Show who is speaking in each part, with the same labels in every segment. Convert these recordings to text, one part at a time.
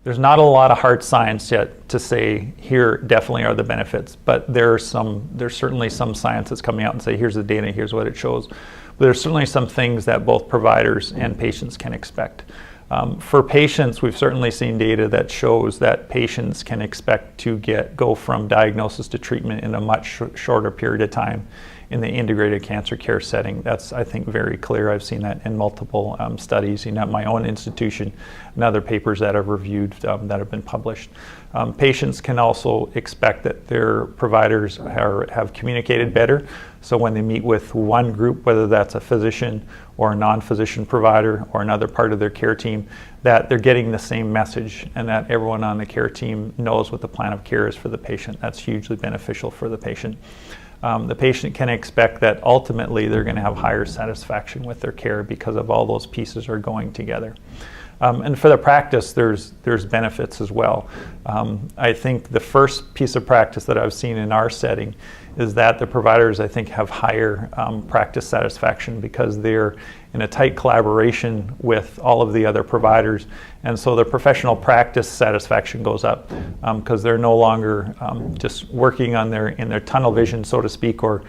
Speaker 1: There's not a lot of hard science yet to say here definitely are the benefits, but there's certainly some science that's coming out and say here's the data, here's what it shows. But there's certainly some things that both providers and patients can expect. For patients, we've certainly seen data that shows that patients can expect to go from diagnosis to treatment in a much shorter period of time in the integrated cancer care setting. That's, I think, very clear. I've seen that in multiple studies, at my own institution and other papers that I've reviewed that have been published. Patients can also expect that their providers have communicated better. So when they meet with one group, whether that's a physician or a non-physician provider or another part of their care team, that they're getting the same message and that everyone on the care team knows what the plan of care is for the patient. That's hugely beneficial for the patient. The patient can expect that ultimately they're going to have higher satisfaction with their care because of all those pieces are going together. And for the practice, there's benefits as well. I think the first piece of practice that I've seen in our setting is that the providers, I think, have higher practice satisfaction because they're in a tight collaboration with all of the other providers. And so their professional practice satisfaction goes up because they're no longer just working in their tunnel vision, so to speak, or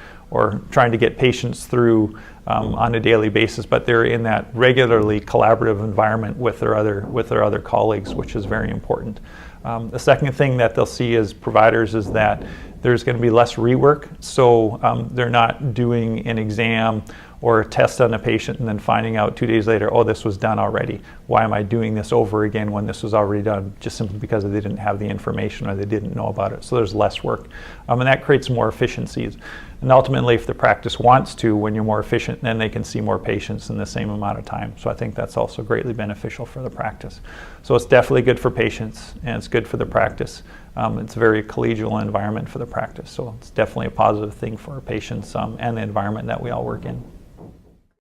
Speaker 1: trying to get patients through on a daily basis, but they're in that regularly collaborative environment with their other colleagues, which is very important. The second thing that they'll see as providers is that there's going to be less rework, so they're not doing an exam or a test on a patient and then finding out 2 days later, oh, this was done already. Why am I doing this over again when this was already done? Just simply because they didn't have the information or they didn't know about it. So there's less work. And that creates more efficiencies. And ultimately, if the practice wants to, when you're more efficient, then they can see more patients in the same amount of time. So I think that's also greatly beneficial for the practice. So it's definitely good for patients and it's good for the practice. It's a very collegial environment for the practice. So it's definitely a positive thing for our patients and the environment that we all work in.